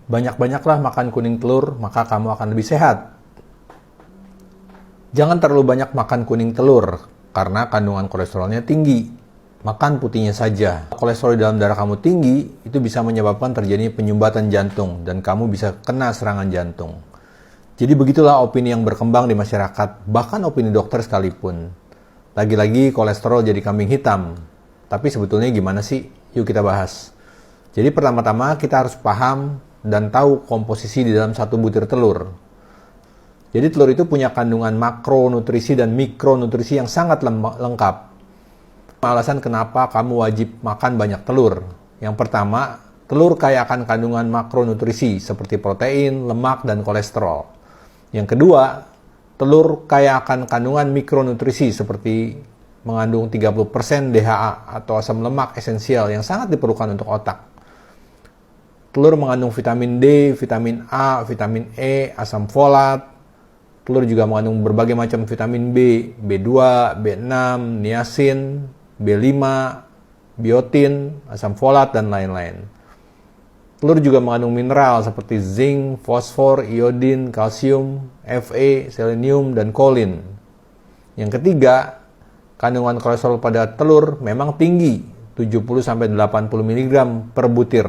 Banyak-banyaklah makan kuning telur, maka kamu akan lebih sehat. Jangan terlalu banyak makan kuning telur, karena kandungan kolesterolnya tinggi. Makan putihnya saja. Kolesterol di dalam darah kamu tinggi, itu bisa menyebabkan terjadinya penyumbatan jantung, dan kamu bisa kena serangan jantung. Jadi begitulah opini yang berkembang di masyarakat, bahkan opini dokter sekalipun. Lagi-lagi kolesterol jadi kambing hitam. Tapi sebetulnya gimana sih? Yuk kita bahas. Jadi pertama-tama kita harus paham dan tahu komposisi di dalam satu butir telur. Jadi telur itu punya kandungan makronutrisi dan mikronutrisi yang sangat lengkap. Alasan kenapa kamu wajib makan banyak telur. Yang pertama, telur kaya akan kandungan makronutrisi seperti protein, lemak, dan kolesterol. Yang kedua, telur kaya akan kandungan mikronutrisi seperti mengandung 30% DHA atau asam lemak esensial yang sangat diperlukan untuk otak. Telur mengandung vitamin D, vitamin A, vitamin E, asam folat. Telur juga mengandung berbagai macam vitamin B, B2, B6, niacin, B5, biotin, asam folat, dan lain-lain. Telur juga mengandung mineral seperti zinc, fosfor, iodin, kalsium, Fe, selenium, dan kolin. Yang ketiga, kandungan kolesterol pada telur memang tinggi, 70-80 mg per butir.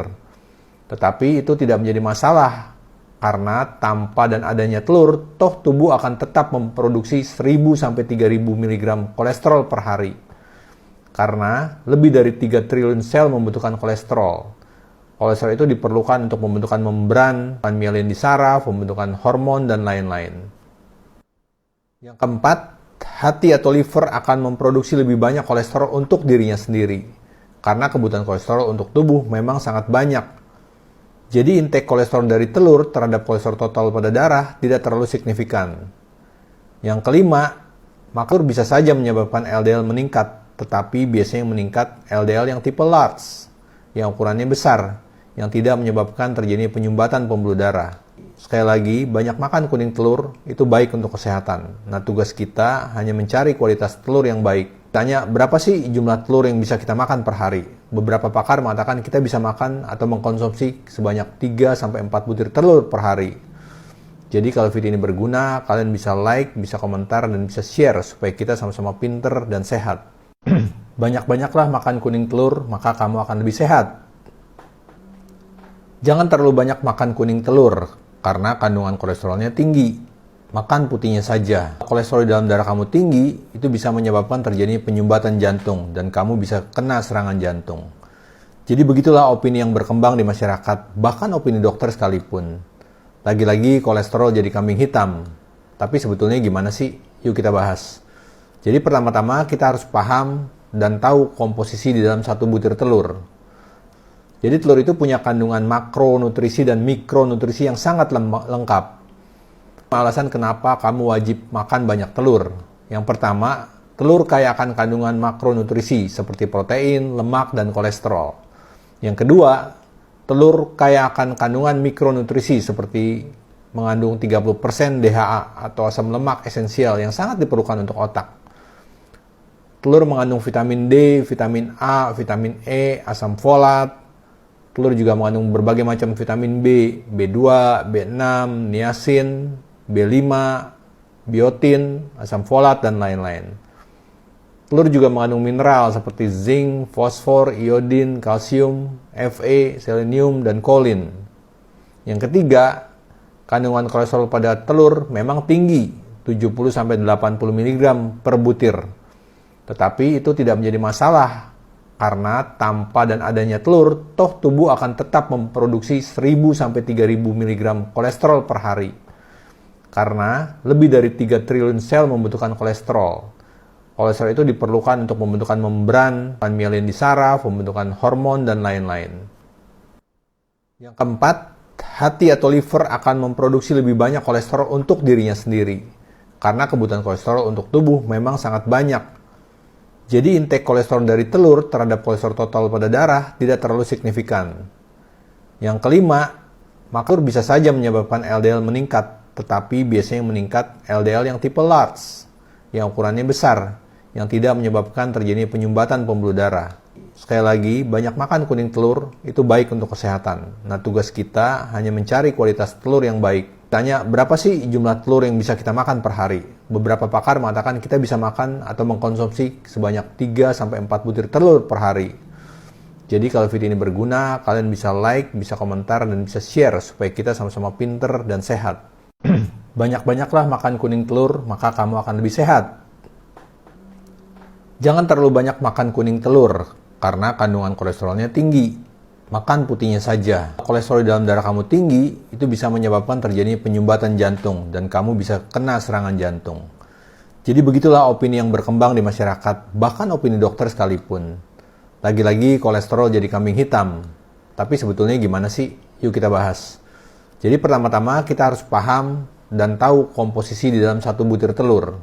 Tetapi itu tidak menjadi masalah, karena tanpa dan adanya telur, toh tubuh akan tetap memproduksi 1000-3000 mg kolesterol per hari. Karena lebih dari 3 triliun sel membutuhkan kolesterol. Kolesterol itu diperlukan untuk membentukkan membran, mielin di saraf, pembentukan hormon, dan lain-lain. Yang keempat, hati atau liver akan memproduksi lebih banyak kolesterol untuk dirinya sendiri. Karena kebutuhan kolesterol untuk tubuh memang sangat banyak. Jadi intake kolesterol dari telur terhadap kolesterol total pada darah tidak terlalu signifikan. Yang kelima, telur bisa saja menyebabkan LDL meningkat, tetapi biasanya meningkat LDL yang tipe large, yang ukurannya besar, yang tidak menyebabkan terjadinya penyumbatan pembuluh darah. Sekali lagi, banyak makan kuning telur itu baik untuk kesehatan. Nah, tugas kita hanya mencari kualitas telur yang baik. Tanya, berapa sih jumlah telur yang bisa kita makan per hari? Beberapa pakar mengatakan kita bisa makan atau mengkonsumsi sebanyak 3-4 butir telur per hari. Jadi kalau video ini berguna, kalian bisa like, bisa komentar, dan bisa share supaya kita sama-sama pinter dan sehat. Banyak-banyaklah makan kuning telur, maka kamu akan lebih sehat. Jangan terlalu banyak makan kuning telur, karena kandungan kolesterolnya tinggi. Makan putihnya saja. Kolesterol di dalam darah kamu tinggi, itu bisa menyebabkan terjadinya penyumbatan jantung, dan kamu bisa kena serangan jantung. Jadi begitulah opini yang berkembang di masyarakat, bahkan opini dokter sekalipun. Lagi-lagi kolesterol jadi kambing hitam. Tapi sebetulnya gimana sih? Yuk kita bahas. Jadi pertama-tama kita harus paham dan tahu komposisi di dalam satu butir telur. Jadi telur itu punya kandungan makronutrisi dan mikronutrisi yang sangat lengkap. Alasan kenapa kamu wajib makan banyak telur. Yang pertama, telur kaya akan kandungan makronutrisi seperti protein, lemak, dan kolesterol. Yang kedua, telur kaya akan kandungan mikronutrisi seperti mengandung 30% DHA atau asam lemak esensial yang sangat diperlukan untuk otak. Telur mengandung vitamin D, vitamin A, vitamin E, asam folat. Telur juga mengandung berbagai macam vitamin B, B2, B6, niacin, B5, biotin, asam folat, dan lain-lain. Telur juga mengandung mineral seperti zinc, fosfor, iodin, kalsium, Fe, selenium, dan kolin. Yang ketiga, kandungan kolesterol pada telur memang tinggi, 70-80 mg per butir. Tetapi itu tidak menjadi masalah, karena tanpa dan adanya telur, toh tubuh akan tetap memproduksi 1000-3000 mg kolesterol per hari. Karena lebih dari 3 triliun sel membutuhkan kolesterol. Kolesterol itu diperlukan untuk membentukkan membran, mielin di saraf, pembentukan hormon, dan lain-lain. Yang keempat, hati atau liver akan memproduksi lebih banyak kolesterol untuk dirinya sendiri. Karena kebutuhan kolesterol untuk tubuh memang sangat banyak. Jadi intake kolesterol dari telur terhadap kolesterol total pada darah tidak terlalu signifikan. Yang kelima, telur bisa saja menyebabkan LDL meningkat, tetapi biasanya meningkat LDL yang tipe large, yang ukurannya besar, yang tidak menyebabkan terjadinya penyumbatan pembuluh darah. Sekali lagi, banyak makan kuning telur itu baik untuk kesehatan. Nah, tugas kita hanya mencari kualitas telur yang baik. Tanya, berapa sih jumlah telur yang bisa kita makan per hari? Beberapa pakar mengatakan kita bisa makan atau mengkonsumsi sebanyak 3-4 butir telur per hari. Jadi kalau video ini berguna, kalian bisa like, bisa komentar, dan bisa share supaya kita sama-sama pinter dan sehat. Banyak-banyaklah makan kuning telur, maka kamu akan lebih sehat. Jangan terlalu banyak makan kuning telur, karena kandungan kolesterolnya tinggi. Makan putihnya saja. Kolesterol dalam darah kamu tinggi, itu bisa menyebabkan terjadi penyumbatan jantung, dan kamu bisa kena serangan jantung. Jadi begitulah opini yang berkembang di masyarakat, bahkan opini dokter sekalipun. Lagi-lagi kolesterol jadi kambing hitam. Tapi sebetulnya gimana sih? Yuk kita bahas. Jadi pertama-tama kita harus paham dan tahu komposisi di dalam satu butir telur.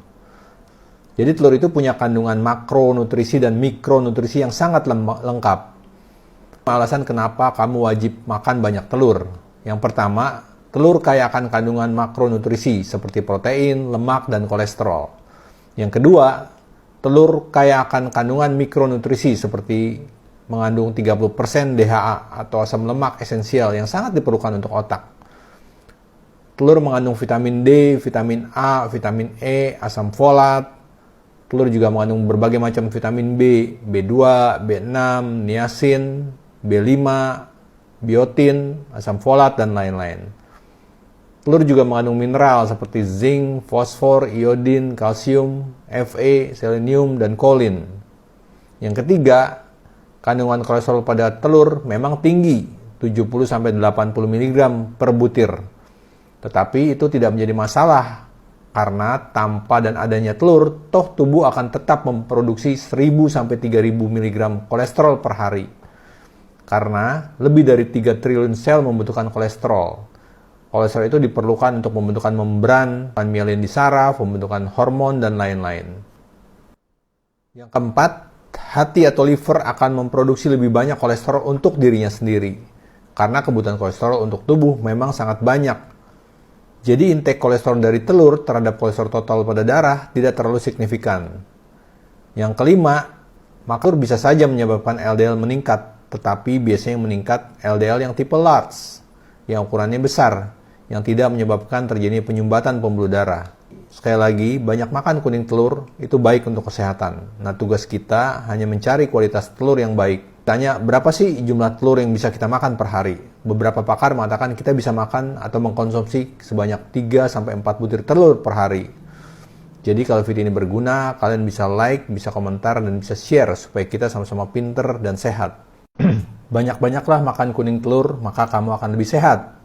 Jadi telur itu punya kandungan makronutrisi dan mikronutrisi yang sangat lengkap. Alasan kenapa kamu wajib makan banyak telur. Yang pertama, telur kaya akan kandungan makronutrisi seperti protein, lemak, dan kolesterol. Yang kedua, telur kaya akan kandungan mikronutrisi seperti mengandung 30% DHA atau asam lemak esensial yang sangat diperlukan untuk otak. Telur mengandung vitamin D, vitamin A, vitamin E, asam folat. Telur juga mengandung berbagai macam vitamin B, B2, B6, niacin, B5, biotin, asam folat, dan lain-lain. Telur juga mengandung mineral seperti zinc, fosfor, iodin, kalsium, Fe, selenium, dan kolin. Yang ketiga, kandungan kolesterol pada telur memang tinggi, 70-80 mg per butir. Tetapi itu tidak menjadi masalah, karena tanpa dan adanya telur, toh tubuh akan tetap memproduksi 1000-3000 mg kolesterol per hari. Karena lebih dari 3 triliun sel membutuhkan kolesterol. Kolesterol itu diperlukan untuk pembentukan membran, myelin di saraf, pembentukan hormon, dan lain-lain. Yang keempat, hati atau liver akan memproduksi lebih banyak kolesterol untuk dirinya sendiri. Karena kebutuhan kolesterol untuk tubuh memang sangat banyak. Jadi intake kolesterol dari telur terhadap kolesterol total pada darah tidak terlalu signifikan. Yang kelima, makro bisa saja menyebabkan LDL meningkat. Tetapi biasanya meningkat LDL yang tipe large, yang ukurannya besar, yang tidak menyebabkan terjadi penyumbatan pembuluh darah. Sekali lagi, banyak makan kuning telur itu baik untuk kesehatan. Nah, tugas kita hanya mencari kualitas telur yang baik. Tanya, berapa sih jumlah telur yang bisa kita makan per hari? Beberapa pakar mengatakan kita bisa makan atau mengkonsumsi sebanyak 3-4 butir telur per hari. Jadi kalau video ini berguna, kalian bisa like, bisa komentar, dan bisa share supaya kita sama-sama pinter dan sehat. Banyak-banyaklah makan kuning telur, maka kamu akan lebih sehat.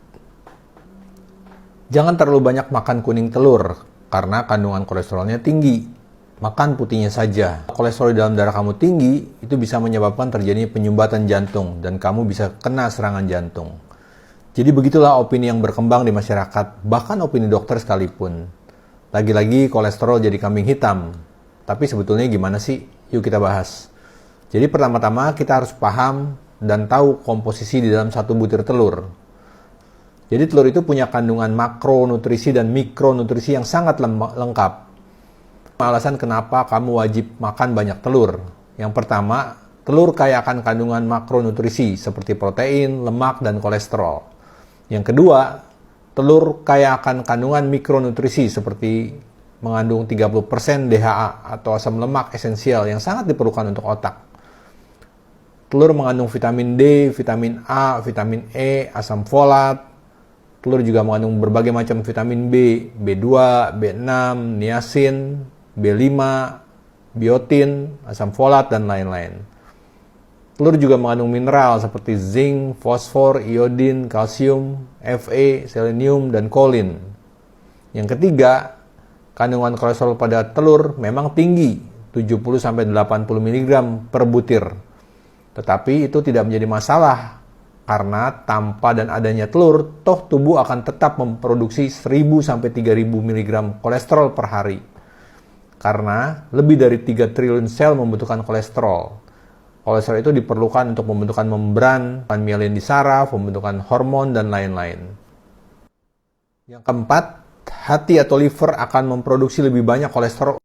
Jangan terlalu banyak makan kuning telur, karena kandungan kolesterolnya tinggi. Makan putihnya saja. Kolesterol dalam darah kamu tinggi, itu bisa menyebabkan terjadi penyumbatan jantung, dan kamu bisa kena serangan jantung. Jadi begitulah opini yang berkembang di masyarakat, bahkan opini dokter sekalipun. Lagi-lagi kolesterol jadi kambing hitam. Tapi sebetulnya gimana sih? Yuk kita bahas. Jadi pertama-tama kita harus paham dan tahu komposisi di dalam satu butir telur. Jadi telur itu punya kandungan makronutrisi dan mikronutrisi yang sangat lengkap. Alasan kenapa kamu wajib makan banyak telur. Yang pertama, telur kaya akan kandungan makronutrisi seperti protein, lemak, dan kolesterol. Yang kedua, telur kaya akan kandungan mikronutrisi seperti mengandung 30% DHA atau asam lemak esensial yang sangat diperlukan untuk otak. Telur mengandung vitamin D, vitamin A, vitamin E, asam folat. Telur juga mengandung berbagai macam vitamin B, B2, B6, niacin, B5, biotin, asam folat, dan lain-lain. Telur juga mengandung mineral seperti zinc, fosfor, iodin, kalsium, Fe, selenium, dan kolin. Yang ketiga, kandungan kolesterol pada telur memang tinggi, 70-80 mg per butir. Tetapi itu tidak menjadi masalah, karena tanpa dan adanya telur, toh tubuh akan tetap memproduksi 1000-3000 mg kolesterol per hari. Karena lebih dari 3 triliun sel membutuhkan kolesterol. Kolesterol itu diperlukan untuk pembentukan membran, myelin di saraf, pembentukan hormon, dan lain-lain. Yang keempat, hati atau liver akan memproduksi lebih banyak kolesterol